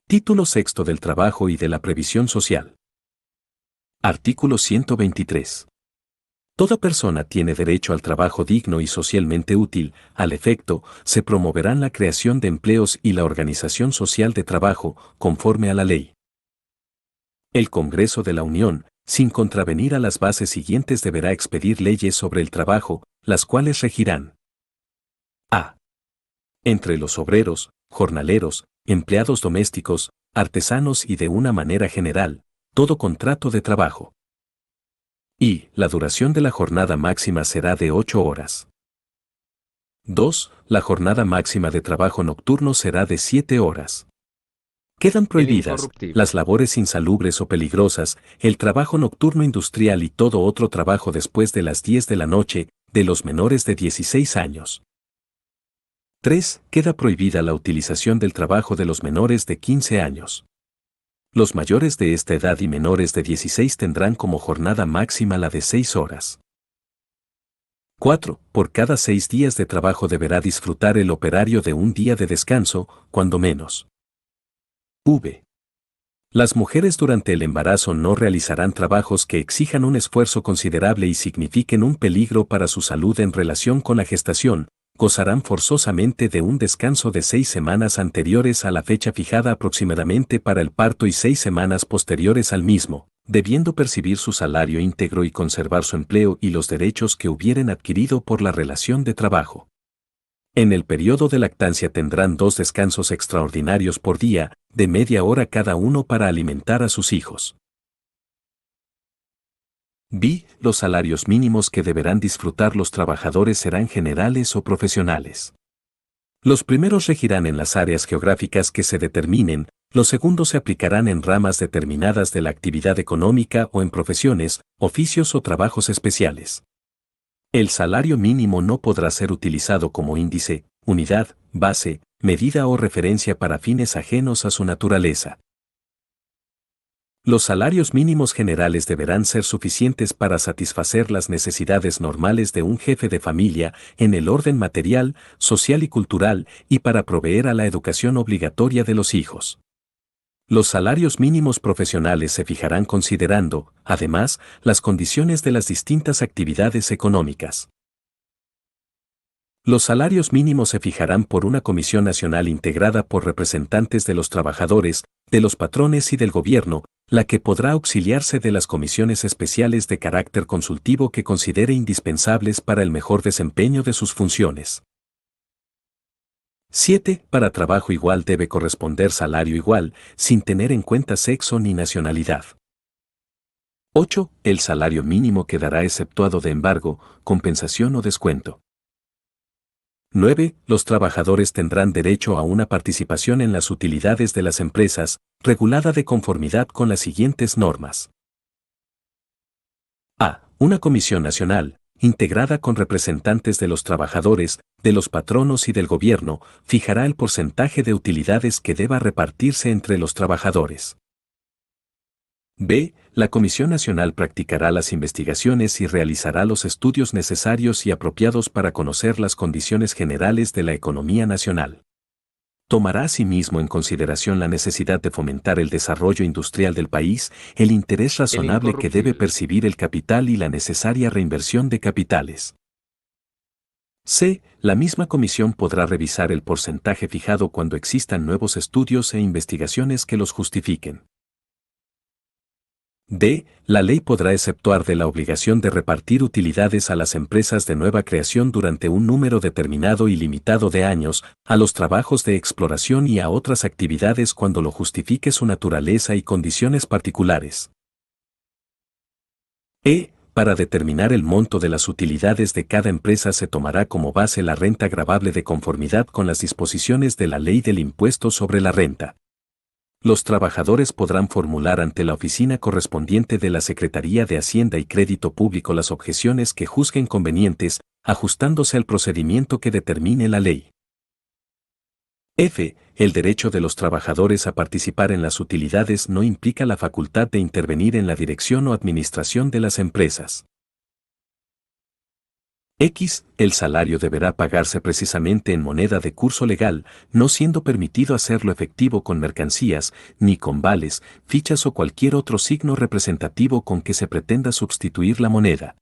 Título sexto del Trabajo y de la Previsión Social. Artículo 123. Toda persona tiene derecho al trabajo digno y socialmente útil. Al efecto, se promoverán la creación de empleos y la organización social de trabajo, conforme a la ley. El Congreso de la Unión, sin contravenir a las bases siguientes, deberá expedir leyes sobre el trabajo, las cuales regirán: a. Entre los obreros, jornaleros, empleados domésticos, artesanos y de una manera general, todo contrato de trabajo. Y la duración de la jornada máxima será de 8 horas. 2. La jornada máxima de trabajo nocturno será de 7 horas. Quedan prohibidas incorruptible. las labores insalubres o peligrosas, el trabajo nocturno industrial y todo otro trabajo después de las 10 de la noche, de los menores de 16 años. 3. Queda prohibida la utilización del trabajo de los menores de 15 años. Los mayores de esta edad y menores de 16 tendrán como jornada máxima la de 6 horas. 4. Por cada 6 días de trabajo deberá disfrutar el operario de un día de descanso, cuando menos. V. Las mujeres durante el embarazo no realizarán trabajos que exijan un esfuerzo considerable y signifiquen un peligro para su salud en relación con la gestación. Gozarán forzosamente de un descanso de 6 semanas anteriores a la fecha fijada aproximadamente para el parto y 6 semanas posteriores al mismo, debiendo percibir su salario íntegro y conservar su empleo y los derechos que hubieren adquirido por la relación de trabajo. En el periodo de lactancia tendrán 2 descansos extraordinarios por día, de media hora cada uno para alimentar a sus hijos. B. Los salarios mínimos que deberán disfrutar los trabajadores serán generales o profesionales. Los primeros regirán en las áreas geográficas que se determinen, los segundos se aplicarán en ramas determinadas de la actividad económica o en profesiones, oficios o trabajos especiales. El salario mínimo no podrá ser utilizado como índice, unidad, base, medida o referencia para fines ajenos a su naturaleza. Los salarios mínimos generales deberán ser suficientes para satisfacer las necesidades normales de un jefe de familia en el orden material, social y cultural, y para proveer a la educación obligatoria de los hijos. Los salarios mínimos profesionales se fijarán considerando, además, las condiciones de las distintas actividades económicas. Los salarios mínimos se fijarán por una comisión nacional integrada por representantes de los trabajadores, de los patrones y del gobierno, la que podrá auxiliarse de las comisiones especiales de carácter consultivo que considere indispensables para el mejor desempeño de sus funciones. 7. Para trabajo igual debe corresponder salario igual, sin tener en cuenta sexo ni nacionalidad. 8. El salario mínimo quedará exceptuado de embargo, compensación o descuento. 9. Los trabajadores tendrán derecho a una participación en las utilidades de las empresas, regulada de conformidad con las siguientes normas. A. Una comisión nacional, integrada con representantes de los trabajadores, de los patronos y del gobierno, fijará el porcentaje de utilidades que deba repartirse entre los trabajadores. B. La Comisión Nacional practicará las investigaciones y realizará los estudios necesarios y apropiados para conocer las condiciones generales de la economía nacional. Tomará asimismo en consideración la necesidad de fomentar el desarrollo industrial del país, el interés razonable que debe percibir el capital y la necesaria reinversión de capitales. C. La misma comisión podrá revisar el porcentaje fijado cuando existan nuevos estudios e investigaciones que los justifiquen. D. La ley podrá exceptuar de la obligación de repartir utilidades a las empresas de nueva creación durante un número determinado y limitado de años, a los trabajos de exploración y a otras actividades cuando lo justifique su naturaleza y condiciones particulares. E. Para determinar el monto de las utilidades de cada empresa se tomará como base la renta gravable de conformidad con las disposiciones de la Ley del Impuesto sobre la Renta. Los trabajadores podrán formular ante la oficina correspondiente de la Secretaría de Hacienda y Crédito Público las objeciones que juzguen convenientes, ajustándose al procedimiento que determine la ley. F. El derecho de los trabajadores a participar en las utilidades no implica la facultad de intervenir en la dirección o administración de las empresas. X, el salario deberá pagarse precisamente en moneda de curso legal, no siendo permitido hacerlo efectivo con mercancías, ni con vales, fichas o cualquier otro signo representativo con que se pretenda sustituir la moneda.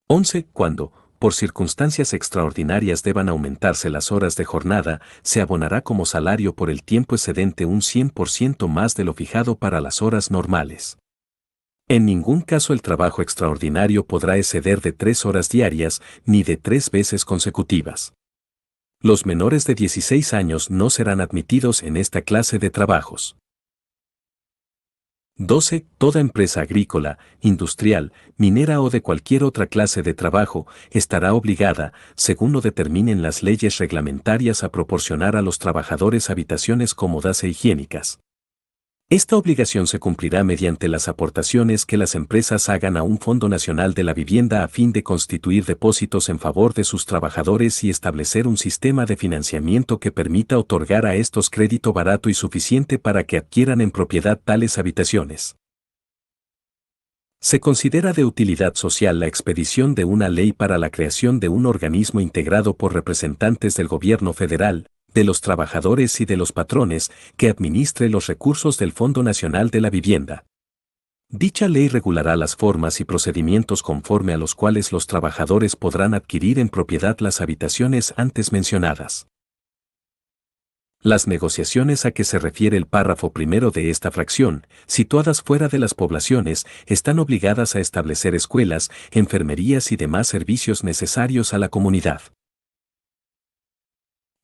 11. Cuando, por circunstancias extraordinarias deban aumentarse las horas de jornada, se abonará como salario por el tiempo excedente un 100% más de lo fijado para las horas normales. En ningún caso el trabajo extraordinario podrá exceder de 3 horas diarias ni de 3 veces consecutivas. Los menores de 16 años no serán admitidos en esta clase de trabajos. 12. Toda empresa agrícola, industrial, minera o de cualquier otra clase de trabajo estará obligada, según lo determinen las leyes reglamentarias, a proporcionar a los trabajadores habitaciones cómodas e higiénicas. Esta obligación se cumplirá mediante las aportaciones que las empresas hagan a un Fondo Nacional de la Vivienda a fin de constituir depósitos en favor de sus trabajadores y establecer un sistema de financiamiento que permita otorgar a estos crédito barato y suficiente para que adquieran en propiedad tales habitaciones. Se considera de utilidad social la expedición de una ley para la creación de un organismo integrado por representantes del gobierno federal, de los trabajadores y de los patrones, que administre los recursos del Fondo Nacional de la Vivienda. Dicha ley regulará las formas y procedimientos conforme a los cuales los trabajadores podrán adquirir en propiedad las habitaciones antes mencionadas. Las negociaciones a que se refiere el párrafo primero de esta fracción, situadas fuera de las poblaciones, están obligadas a establecer escuelas, enfermerías y demás servicios necesarios a la comunidad.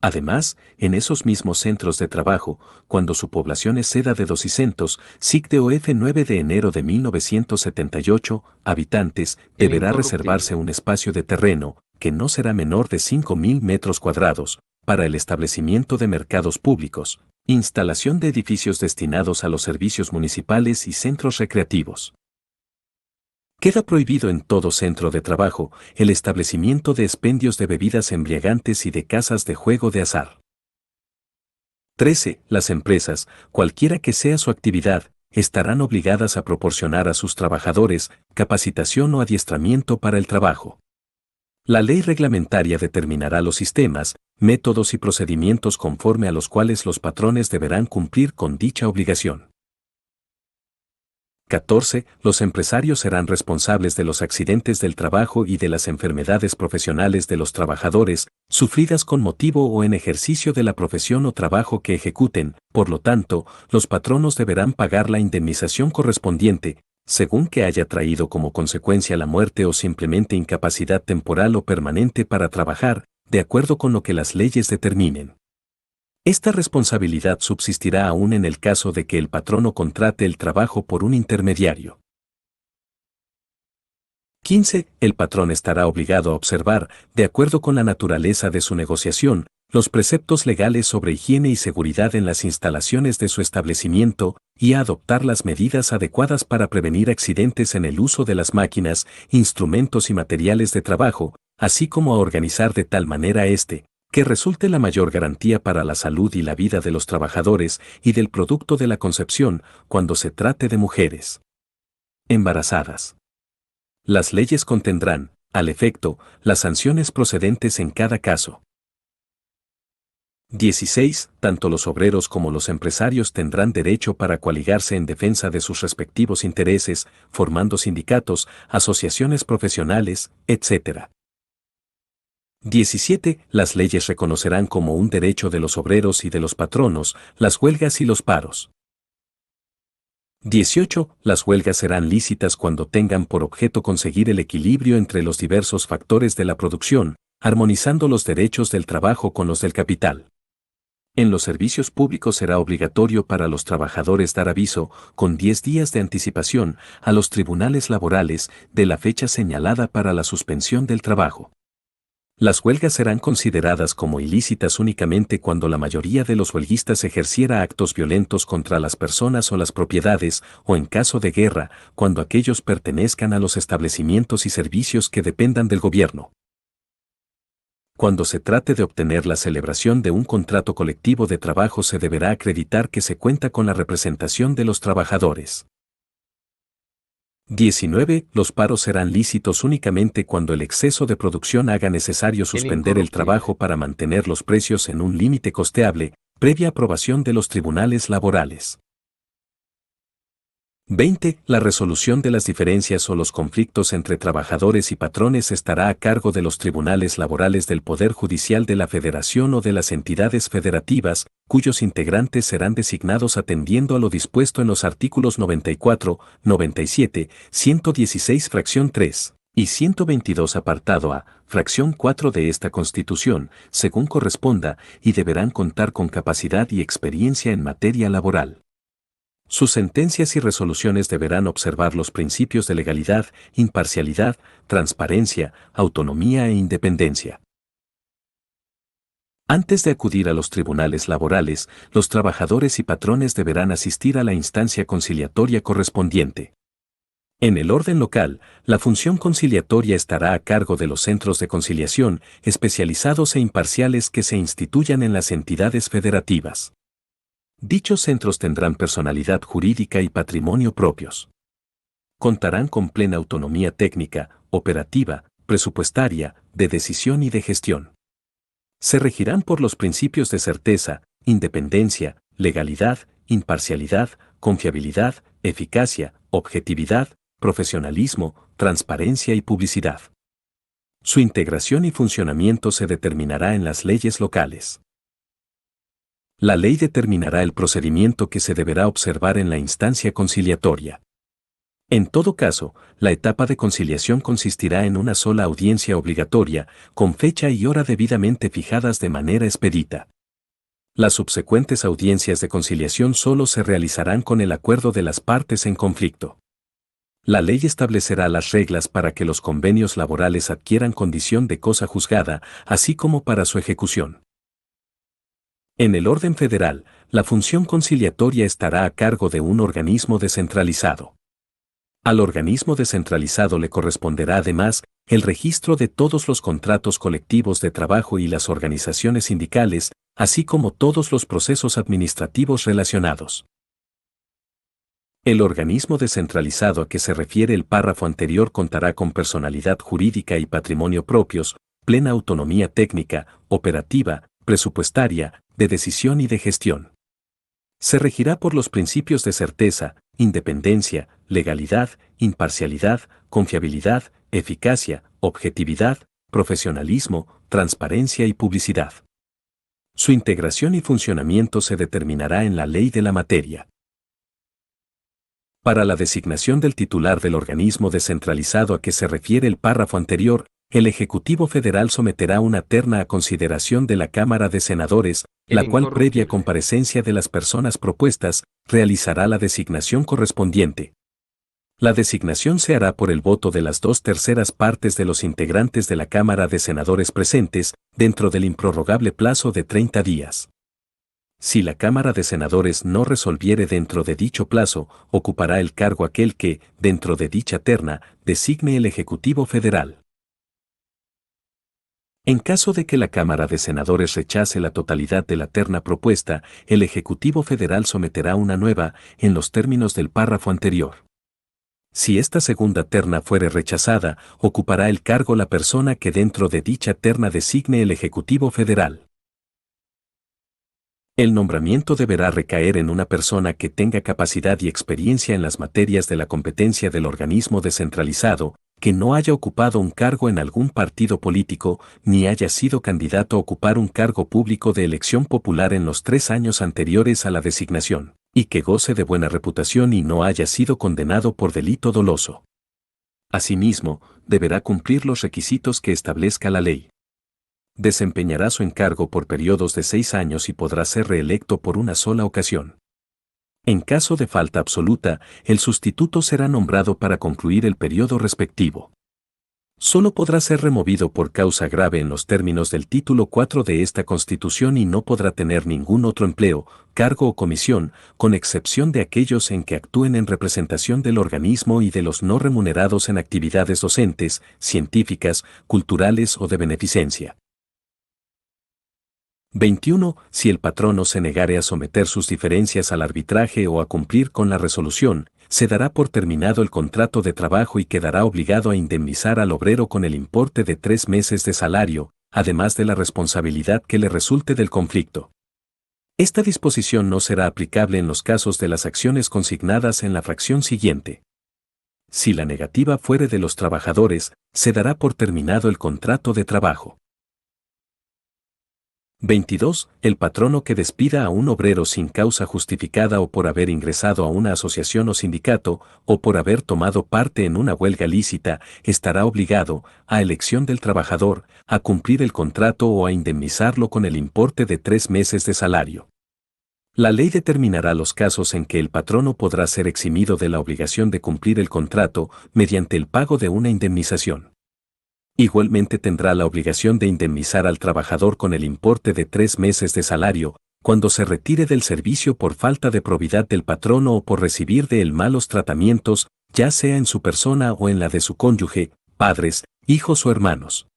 Además, en esos mismos centros de trabajo, cuando su población exceda de 200, SIC-DOF 9 de enero de 1978, habitantes, deberá reservarse un espacio de terreno, que no será menor de 5.000 metros cuadrados, para el establecimiento de mercados públicos, instalación de edificios destinados a los servicios municipales y centros recreativos. Queda prohibido en todo centro de trabajo el establecimiento de expendios de bebidas embriagantes y de casas de juego de azar. 13. Las empresas, cualquiera que sea su actividad, estarán obligadas a proporcionar a sus trabajadores capacitación o adiestramiento para el trabajo. La ley reglamentaria determinará los sistemas, métodos y procedimientos conforme a los cuales los patrones deberán cumplir con dicha obligación. 14. Los empresarios serán responsables de los accidentes del trabajo y de las enfermedades profesionales de los trabajadores, sufridas con motivo o en ejercicio de la profesión o trabajo que ejecuten. Por lo tanto, los patronos deberán pagar la indemnización correspondiente, según que haya traído como consecuencia la muerte o simplemente incapacidad temporal o permanente para trabajar, de acuerdo con lo que las leyes determinen. Esta responsabilidad subsistirá aún en el caso de que el patrono contrate el trabajo por un intermediario. 15. El patrón estará obligado a observar, de acuerdo con la naturaleza de su negociación, los preceptos legales sobre higiene y seguridad en las instalaciones de su establecimiento y a adoptar las medidas adecuadas para prevenir accidentes en el uso de las máquinas, instrumentos y materiales de trabajo, así como a organizar de tal manera que resulte la mayor garantía para la salud y la vida de los trabajadores y del producto de la concepción cuando se trate de mujeres embarazadas. Las leyes contendrán, al efecto, las sanciones procedentes en cada caso. 16. Tanto los obreros como los empresarios tendrán derecho para coaligarse en defensa de sus respectivos intereses, formando sindicatos, asociaciones profesionales, etc. 17. Las leyes reconocerán como un derecho de los obreros y de los patronos las huelgas y los paros. 18. Las huelgas serán lícitas cuando tengan por objeto conseguir el equilibrio entre los diversos factores de la producción, armonizando los derechos del trabajo con los del capital. En los servicios públicos será obligatorio para los trabajadores dar aviso, con 10 días de anticipación, a los tribunales laborales de la fecha señalada para la suspensión del trabajo. Las huelgas serán consideradas como ilícitas únicamente cuando la mayoría de los huelguistas ejerciera actos violentos contra las personas o las propiedades, o en caso de guerra, cuando aquellos pertenezcan a los establecimientos y servicios que dependan del gobierno. Cuando se trate de obtener la celebración de un contrato colectivo de trabajo, se deberá acreditar que se cuenta con la representación de los trabajadores. 19. Los paros serán lícitos únicamente cuando el exceso de producción haga necesario El suspender el incorruptible. trabajo para mantener los precios en un límite costeable, previa aprobación de los tribunales laborales. 20. La resolución de las diferencias o los conflictos entre trabajadores y patrones estará a cargo de los tribunales laborales del Poder Judicial de la Federación o de las entidades federativas, cuyos integrantes serán designados atendiendo a lo dispuesto en los artículos 94, 97, 116 fracción 3 y 122 apartado A, fracción 4 de esta Constitución, según corresponda, y deberán contar con capacidad y experiencia en materia laboral. Sus sentencias y resoluciones deberán observar los principios de legalidad, imparcialidad, transparencia, autonomía e independencia. Antes de acudir a los tribunales laborales, los trabajadores y patrones deberán asistir a la instancia conciliatoria correspondiente. En el orden local, la función conciliatoria estará a cargo de los centros de conciliación, especializados e imparciales que se instituyan en las entidades federativas. Dichos centros tendrán personalidad jurídica y patrimonio propios. Contarán con plena autonomía técnica, operativa, presupuestaria, de decisión y de gestión. Se regirán por los principios de certeza, independencia, legalidad, imparcialidad, confiabilidad, eficacia, objetividad, profesionalismo, transparencia y publicidad. Su integración y funcionamiento se determinará en las leyes locales. La ley determinará el procedimiento que se deberá observar en la instancia conciliatoria. En todo caso, la etapa de conciliación consistirá en una sola audiencia obligatoria, con fecha y hora debidamente fijadas de manera expedita. Las subsecuentes audiencias de conciliación solo se realizarán con el acuerdo de las partes en conflicto. La ley establecerá las reglas para que los convenios laborales adquieran condición de cosa juzgada, así como para su ejecución. En el orden federal, la función conciliatoria estará a cargo de un organismo descentralizado. Al organismo descentralizado le corresponderá además el registro de todos los contratos colectivos de trabajo y las organizaciones sindicales, así como todos los procesos administrativos relacionados. El organismo descentralizado a que se refiere el párrafo anterior contará con personalidad jurídica y patrimonio propios, plena autonomía técnica, operativa, presupuestaria, de decisión y de gestión. Se regirá por los principios de certeza, independencia, legalidad, imparcialidad, confiabilidad, eficacia, objetividad, profesionalismo, transparencia y publicidad. Su integración y funcionamiento se determinará en la ley de la materia. Para la designación del titular del organismo descentralizado a que se refiere el párrafo anterior, el Ejecutivo Federal someterá una terna a consideración de la Cámara de Senadores, la cual, previa comparecencia de las personas propuestas, realizará la designación correspondiente. La designación se hará por el voto de las 2/3 partes de los integrantes de la Cámara de Senadores presentes, dentro del improrrogable plazo de 30 días. Si la Cámara de Senadores no resolviere dentro de dicho plazo, ocupará el cargo aquel que, dentro de dicha terna, designe el Ejecutivo Federal. En caso de que la Cámara de Senadores rechace la totalidad de la terna propuesta, el Ejecutivo Federal someterá una nueva, en los términos del párrafo anterior. Si esta segunda terna fuere rechazada, ocupará el cargo la persona que dentro de dicha terna designe el Ejecutivo Federal. El nombramiento deberá recaer en una persona que tenga capacidad y experiencia en las materias de la competencia del organismo descentralizado, que no haya ocupado un cargo en algún partido político, ni haya sido candidato a ocupar un cargo público de elección popular en los 3 años anteriores a la designación, y que goce de buena reputación y no haya sido condenado por delito doloso. Asimismo, deberá cumplir los requisitos que establezca la ley. Desempeñará su encargo por periodos de 6 años y podrá ser reelecto por una sola ocasión. En caso de falta absoluta, el sustituto será nombrado para concluir el periodo respectivo. Solo podrá ser removido por causa grave en los términos del título 4 de esta Constitución y no podrá tener ningún otro empleo, cargo o comisión, con excepción de aquellos en que actúen en representación del organismo y de los no remunerados en actividades docentes, científicas, culturales o de beneficencia. 21. Si el patrono se negare a someter sus diferencias al arbitraje o a cumplir con la resolución, se dará por terminado el contrato de trabajo y quedará obligado a indemnizar al obrero con el importe de 3 meses de salario, además de la responsabilidad que le resulte del conflicto. Esta disposición no será aplicable en los casos de las acciones consignadas en la fracción siguiente. Si la negativa fuere de los trabajadores, se dará por terminado el contrato de trabajo. 22. El patrono que despida a un obrero sin causa justificada o por haber ingresado a una asociación o sindicato, o por haber tomado parte en una huelga lícita, estará obligado, a elección del trabajador, a cumplir el contrato o a indemnizarlo con el importe de 3 meses de salario. La ley determinará los casos en que el patrono podrá ser eximido de la obligación de cumplir el contrato mediante el pago de una indemnización. Igualmente tendrá la obligación de indemnizar al trabajador con el importe de 3 meses de salario, cuando se retire del servicio por falta de probidad del patrono o por recibir de él malos tratamientos, ya sea en su persona o en la de su cónyuge, padres, hijos o hermanos.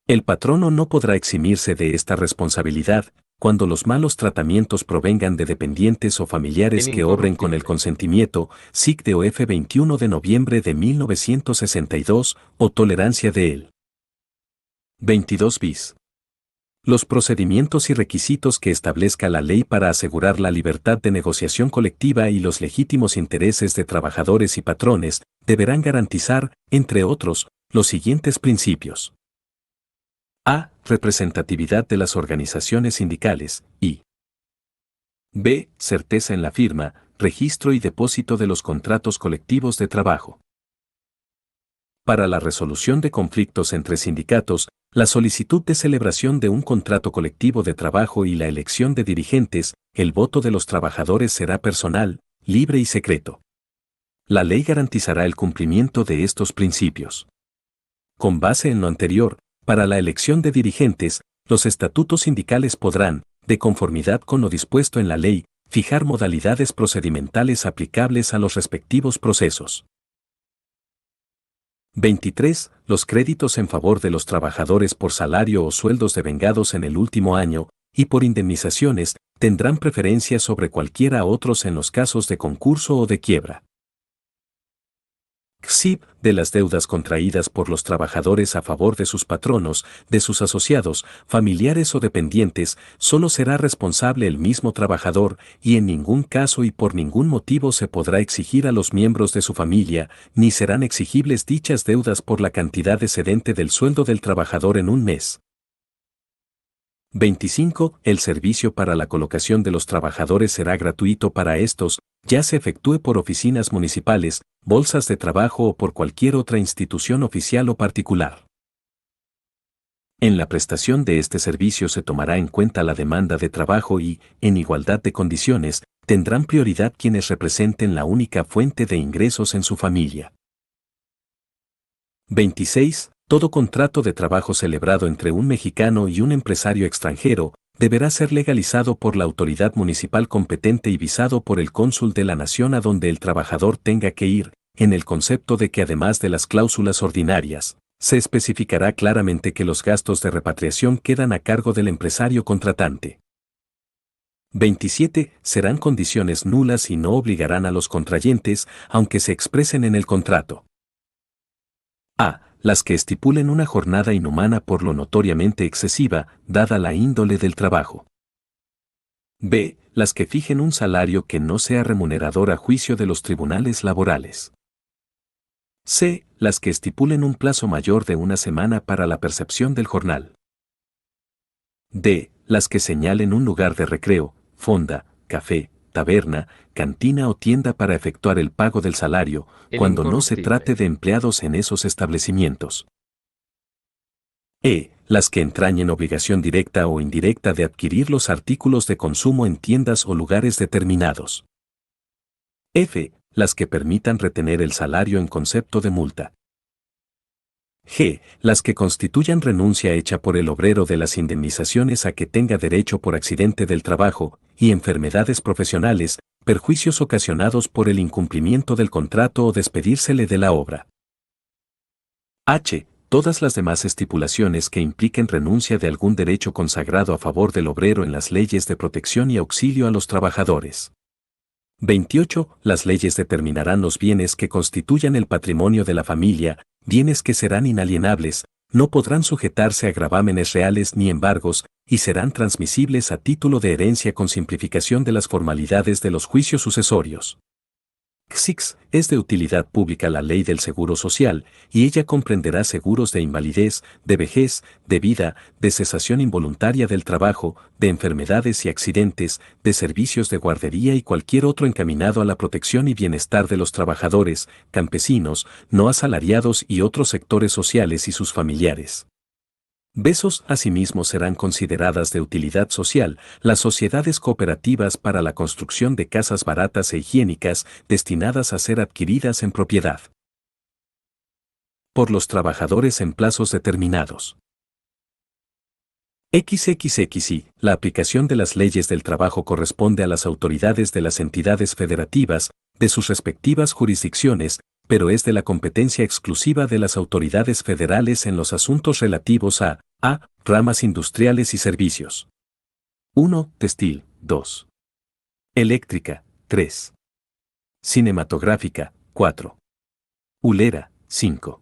El patrono no podrá eximirse de esta responsabilidad cuando los malos tratamientos provengan de dependientes o familiares que obren con el consentimiento, SIC de OF 21 de noviembre de 1962, o tolerancia de él. 22 bis. Los procedimientos y requisitos que establezca la ley para asegurar la libertad de negociación colectiva y los legítimos intereses de trabajadores y patrones deberán garantizar, entre otros, los siguientes principios. A. Representatividad de las organizaciones sindicales, y B. Certeza en la firma, registro y depósito de los contratos colectivos de trabajo. Para la resolución de conflictos entre sindicatos, la solicitud de celebración de un contrato colectivo de trabajo y la elección de dirigentes, el voto de los trabajadores será personal, libre y secreto. La ley garantizará el cumplimiento de estos principios. Con base en lo anterior, para la elección de dirigentes, los estatutos sindicales podrán, de conformidad con lo dispuesto en la ley, fijar modalidades procedimentales aplicables a los respectivos procesos. 23. Los créditos en favor de los trabajadores por salario o sueldos devengados en el último año, y por indemnizaciones, tendrán preferencia sobre cualquiera otros en los casos de concurso o de quiebra. XIP, de las deudas contraídas por los trabajadores a favor de sus patronos, de sus asociados, familiares o dependientes, solo será responsable el mismo trabajador, y en ningún caso y por ningún motivo se podrá exigir a los miembros de su familia, ni serán exigibles dichas deudas por la cantidad excedente del sueldo del trabajador en un mes. 25. El servicio para la colocación de los trabajadores será gratuito para estos, ya se efectúe por oficinas municipales, bolsas de trabajo o por cualquier otra institución oficial o particular. En la prestación de este servicio se tomará en cuenta la demanda de trabajo y, en igualdad de condiciones, tendrán prioridad quienes representen la única fuente de ingresos en su familia. 26. Todo contrato de trabajo celebrado entre un mexicano y un empresario extranjero deberá ser legalizado por la autoridad municipal competente y visado por el cónsul de la nación a donde el trabajador tenga que ir, en el concepto de que además de las cláusulas ordinarias, se especificará claramente que los gastos de repatriación quedan a cargo del empresario contratante. 27. Serán condiciones nulas y no obligarán a los contrayentes, aunque se expresen en el contrato. A. Las que estipulen una jornada inhumana por lo notoriamente excesiva, dada la índole del trabajo. B. Las que fijen un salario que no sea remunerador a juicio de los tribunales laborales. C. Las que estipulen un plazo mayor de una semana para la percepción del jornal. D. Las que señalen un lugar de recreo, fonda, café, taberna, cantina o tienda para efectuar el pago del salario, cuando no se trate de empleados en esos establecimientos. E. Las que entrañen obligación directa o indirecta de adquirir los artículos de consumo en tiendas o lugares determinados. F. Las que permitan retener el salario en concepto de multa. G. Las que constituyan renuncia hecha por el obrero de las indemnizaciones a que tenga derecho por accidente del trabajo y enfermedades profesionales, perjuicios ocasionados por el incumplimiento del contrato o despedírsele de la obra. H. Todas las demás estipulaciones que impliquen renuncia de algún derecho consagrado a favor del obrero en las leyes de protección y auxilio a los trabajadores. 28. Las leyes determinarán los bienes que constituyan el patrimonio de la familia, bienes que serán inalienables, no podrán sujetarse a gravámenes reales ni embargos, y serán transmisibles a título de herencia con simplificación de las formalidades de los juicios sucesorios. 6. Es de utilidad pública la ley del seguro social, y ella comprenderá seguros de invalidez, de vejez, de vida, de cesación involuntaria del trabajo, de enfermedades y accidentes, de servicios de guardería y cualquier otro encaminado a la protección y bienestar de los trabajadores, campesinos, no asalariados y otros sectores sociales y sus familiares. Besos asimismo serán consideradas de utilidad social las sociedades cooperativas para la construcción de casas baratas e higiénicas destinadas a ser adquiridas en propiedad por los trabajadores en plazos determinados. XXXI. La aplicación de las leyes del trabajo corresponde a las autoridades de las entidades federativas, de sus respectivas jurisdicciones, pero es de la competencia exclusiva de las autoridades federales en los asuntos relativos a ramas industriales y servicios. 1. Textil. 2. Eléctrica. 3. Cinematográfica. 4. Hulera. 5.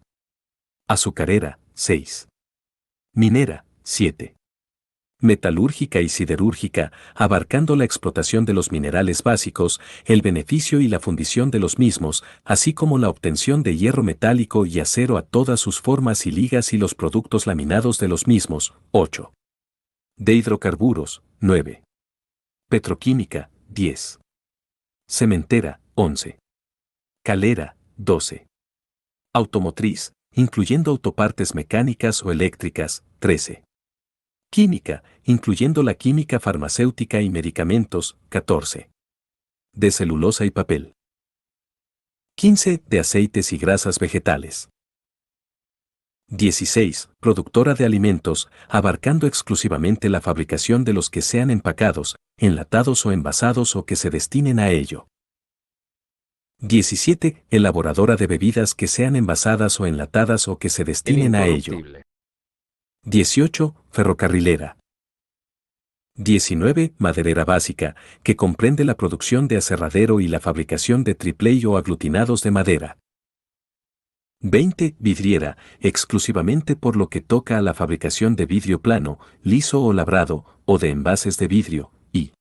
Azucarera. 6. Minera. 7. Metalúrgica y siderúrgica, abarcando la explotación de los minerales básicos, el beneficio y la fundición de los mismos, así como la obtención de hierro metálico y acero a todas sus formas y ligas y los productos laminados de los mismos. 8. De hidrocarburos. 9. Petroquímica. 10. Cementera. 11. Calera. 12. Automotriz, incluyendo autopartes mecánicas o eléctricas. 13. Química, incluyendo la química farmacéutica y medicamentos. 14. De celulosa y papel. 15. De aceites y grasas vegetales. 16. Productora de alimentos, abarcando exclusivamente la fabricación de los que sean empacados, enlatados o envasados o que se destinen a ello. 17. Elaboradora de bebidas que sean envasadas o enlatadas o que se destinen a ello. 18. Ferrocarrilera. 19. Maderera básica, que comprende la producción de aserradero y la fabricación de tripley o aglutinados de madera. 20. Vidriera, exclusivamente por lo que toca a la fabricación de vidrio plano, liso o labrado, o de envases de vidrio, y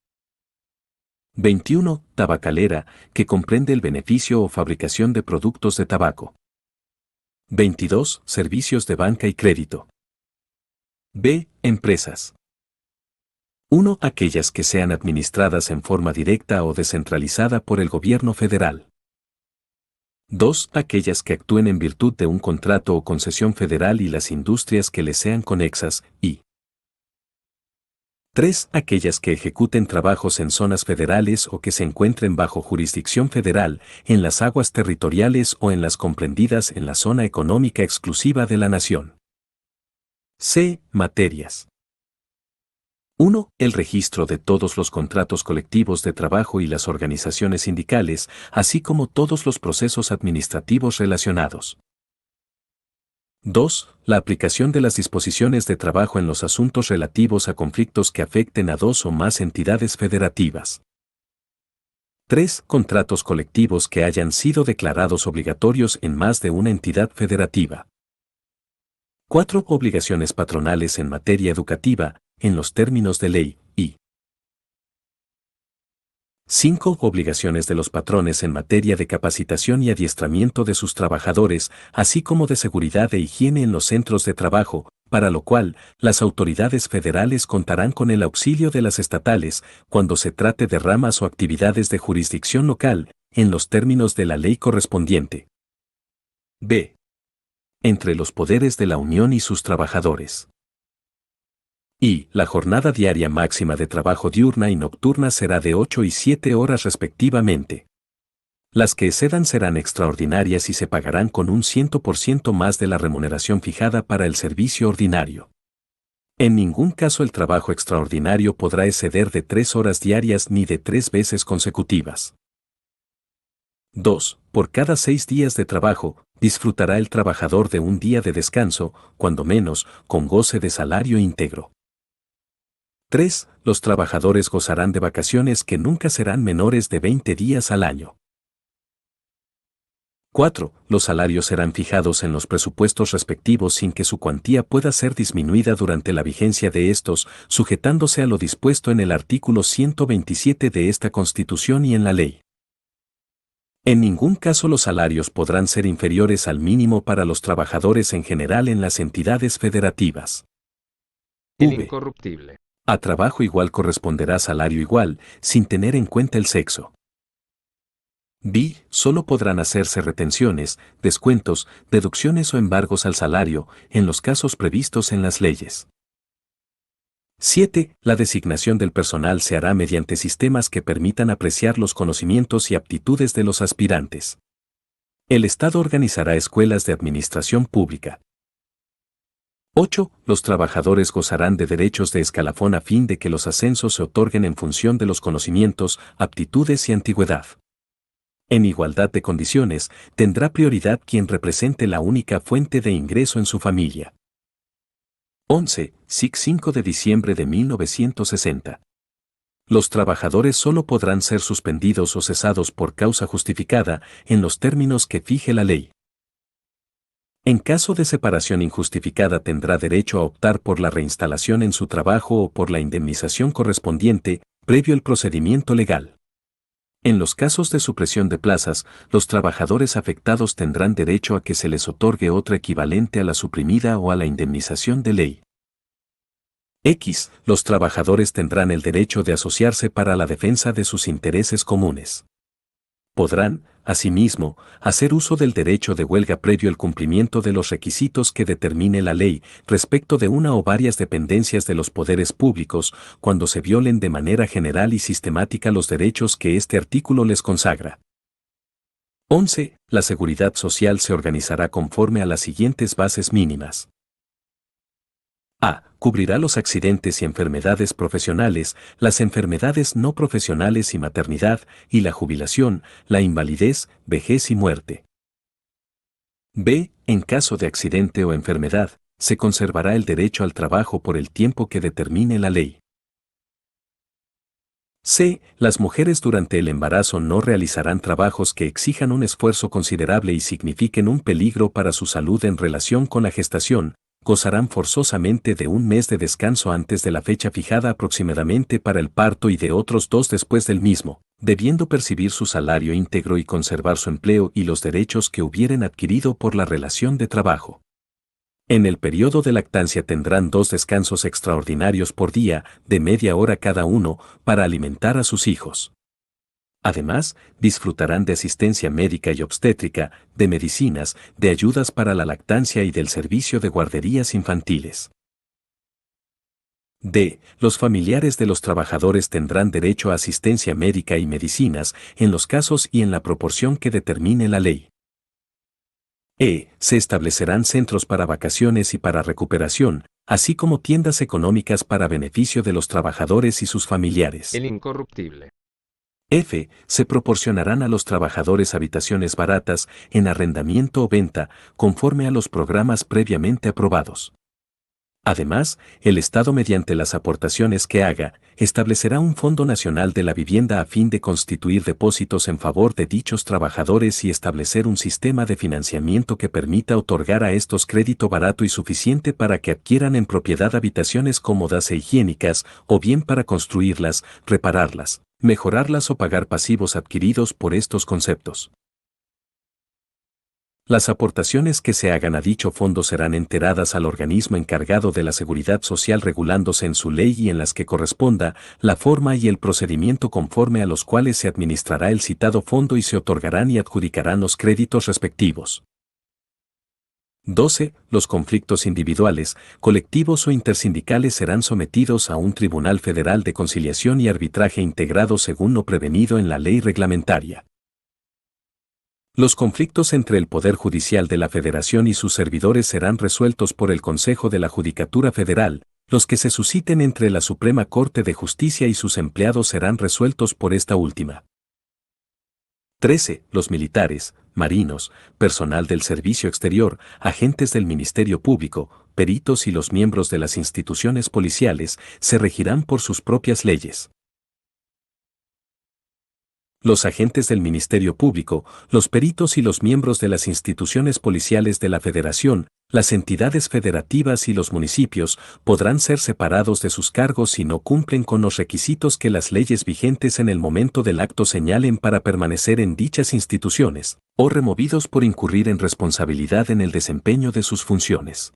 21. Tabacalera, que comprende el beneficio o fabricación de productos de tabaco. 22. Servicios de banca y crédito. B. Empresas. 1. Aquellas que sean administradas en forma directa o descentralizada por el gobierno federal. 2. Aquellas que actúen en virtud de un contrato o concesión federal y las industrias que les sean conexas, y 3. Aquellas que ejecuten trabajos en zonas federales o que se encuentren bajo jurisdicción federal, en las aguas territoriales o en las comprendidas en la zona económica exclusiva de la nación. C. Materias. 1. El registro de todos los contratos colectivos de trabajo y las organizaciones sindicales, así como todos los procesos administrativos relacionados. 2. La aplicación de las disposiciones de trabajo en los asuntos relativos a conflictos que afecten a dos o más entidades federativas. 3. Contratos colectivos que hayan sido declarados obligatorios en más de una entidad federativa. 4. Obligaciones patronales en materia educativa, en los términos de ley, y 5. Obligaciones de los patrones en materia de capacitación y adiestramiento de sus trabajadores, así como de seguridad e higiene en los centros de trabajo, para lo cual las autoridades federales contarán con el auxilio de las estatales, cuando se trate de ramas o actividades de jurisdicción local, en los términos de la ley correspondiente. B. Entre los poderes de la Unión y sus trabajadores. Y la jornada diaria máxima de trabajo diurna y nocturna será de 8 y 7 horas respectivamente. Las que excedan serán extraordinarias y se pagarán con un 100% más de la remuneración fijada para el servicio ordinario. En ningún caso el trabajo extraordinario podrá exceder de 3 horas diarias ni de 3 veces consecutivas. 2. Por cada 6 días de trabajo, disfrutará el trabajador de un día de descanso, cuando menos, con goce de salario íntegro. 3. Los trabajadores gozarán de vacaciones que nunca serán menores de 20 días al año. 4. Los salarios serán fijados en los presupuestos respectivos sin que su cuantía pueda ser disminuida durante la vigencia de estos, sujetándose a lo dispuesto en el artículo 127 de esta Constitución y en la ley. En ningún caso los salarios podrán ser inferiores al mínimo para los trabajadores en general en las entidades federativas. El V. incorruptible. A trabajo igual corresponderá salario igual, sin tener en cuenta el sexo. B. Solo podrán hacerse retenciones, descuentos, deducciones o embargos al salario, en los casos previstos en las leyes. 7. La designación del personal se hará mediante sistemas que permitan apreciar los conocimientos y aptitudes de los aspirantes. El Estado organizará escuelas de administración pública. 8. Los trabajadores gozarán de derechos de escalafón a fin de que los ascensos se otorguen en función de los conocimientos, aptitudes y antigüedad. En igualdad de condiciones, tendrá prioridad quien represente la única fuente de ingreso en su familia. 11. SIC 5 de diciembre de 1960. Los trabajadores solo podrán ser suspendidos o cesados por causa justificada en los términos que fije la ley. En caso de separación injustificada tendrá derecho a optar por la reinstalación en su trabajo o por la indemnización correspondiente, previo el procedimiento legal. En los casos de supresión de plazas, los trabajadores afectados tendrán derecho a que se les otorgue otra equivalente a la suprimida o a la indemnización de ley. X. Los trabajadores tendrán el derecho de asociarse para la defensa de sus intereses comunes. Podrán, asimismo, hacer uso del derecho de huelga previo al cumplimiento de los requisitos que determine la ley respecto de una o varias dependencias de los poderes públicos cuando se violen de manera general y sistemática los derechos que este artículo les consagra. 11. La seguridad social se organizará conforme a las siguientes bases mínimas. A. Cubrirá los accidentes y enfermedades profesionales, las enfermedades no profesionales y maternidad, y la jubilación, la invalidez, vejez y muerte. B. En caso de accidente o enfermedad, se conservará el derecho al trabajo por el tiempo que determine la ley. C. Las mujeres durante el embarazo no realizarán trabajos que exijan un esfuerzo considerable y signifiquen un peligro para su salud en relación con la gestación. Gozarán forzosamente de un mes de descanso antes de la fecha fijada aproximadamente para el parto y de otros 2 después del mismo, debiendo percibir su salario íntegro y conservar su empleo y los derechos que hubieren adquirido por la relación de trabajo. En el periodo de lactancia tendrán 2 descansos extraordinarios por día, de media hora cada uno, para alimentar a sus hijos. Además, disfrutarán de asistencia médica y obstétrica, de medicinas, de ayudas para la lactancia y del servicio de guarderías infantiles. D. Los familiares de los trabajadores tendrán derecho a asistencia médica y medicinas, en los casos y en la proporción que determine la ley. E. Se establecerán centros para vacaciones y para recuperación, así como tiendas económicas para beneficio de los trabajadores y sus familiares. El incorruptible. F. Se proporcionarán a los trabajadores habitaciones baratas en arrendamiento o venta, conforme a los programas previamente aprobados. Además, el Estado mediante las aportaciones que haga, establecerá un Fondo Nacional de la Vivienda a fin de constituir depósitos en favor de dichos trabajadores y establecer un sistema de financiamiento que permita otorgar a estos crédito barato y suficiente para que adquieran en propiedad habitaciones cómodas e higiénicas, o bien para construirlas, repararlas, mejorarlas o pagar pasivos adquiridos por estos conceptos. Las aportaciones que se hagan a dicho fondo serán enteradas al organismo encargado de la seguridad social regulándose en su ley y en las que corresponda la forma y el procedimiento conforme a los cuales se administrará el citado fondo y se otorgarán y adjudicarán los créditos respectivos. 12. Los conflictos individuales, colectivos o intersindicales serán sometidos a un Tribunal Federal de Conciliación y Arbitraje integrado según lo prevenido en la ley reglamentaria. Los conflictos entre el Poder Judicial de la Federación y sus servidores serán resueltos por el Consejo de la Judicatura Federal, los que se susciten entre la Suprema Corte de Justicia y sus empleados serán resueltos por esta última. 13. Los militares, marinos, personal del servicio exterior, agentes del Ministerio Público, peritos y los miembros de las instituciones policiales se regirán por sus propias leyes. Los agentes del Ministerio Público, los peritos y los miembros de las instituciones policiales de la Federación, las entidades federativas y los municipios podrán ser separados de sus cargos si no cumplen con los requisitos que las leyes vigentes en el momento del acto señalen para permanecer en dichas instituciones, o removidos por incurrir en responsabilidad en el desempeño de sus funciones.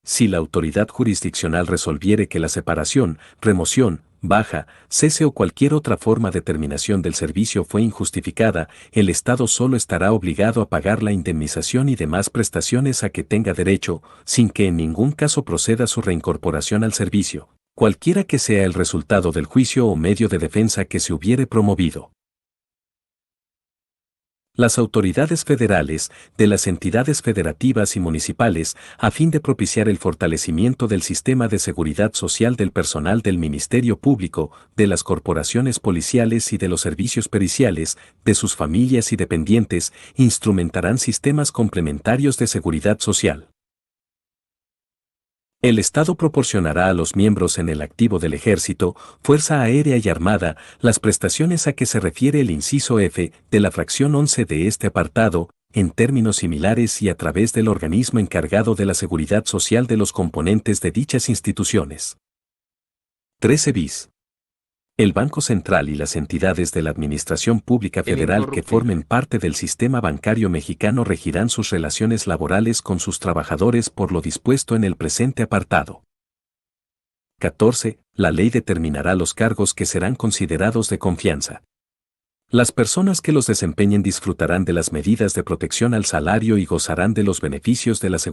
Si la autoridad jurisdiccional resolviere que la separación, remoción, baja, cese o cualquier otra forma de terminación del servicio fue injustificada, el Estado solo estará obligado a pagar la indemnización y demás prestaciones a que tenga derecho, sin que en ningún caso proceda su reincorporación al servicio, cualquiera que sea el resultado del juicio o medio de defensa que se hubiere promovido. Las autoridades federales, de las entidades federativas y municipales, a fin de propiciar el fortalecimiento del sistema de seguridad social del personal del Ministerio Público, de las corporaciones policiales y de los servicios periciales, de sus familias y dependientes, instrumentarán sistemas complementarios de seguridad social. El Estado proporcionará a los miembros en el activo del Ejército, Fuerza Aérea y Armada las prestaciones a que se refiere el inciso F de la fracción 11 de este apartado, en términos similares y a través del organismo encargado de la seguridad social de los componentes de dichas instituciones. 13 bis. El Banco Central y las entidades de la Administración Pública Federal que formen parte del sistema bancario mexicano regirán sus relaciones laborales con sus trabajadores por lo dispuesto en el presente apartado. 14. La ley determinará los cargos que serán considerados de confianza. Las personas que los desempeñen disfrutarán de las medidas de protección al salario y gozarán de los beneficios de la seguridad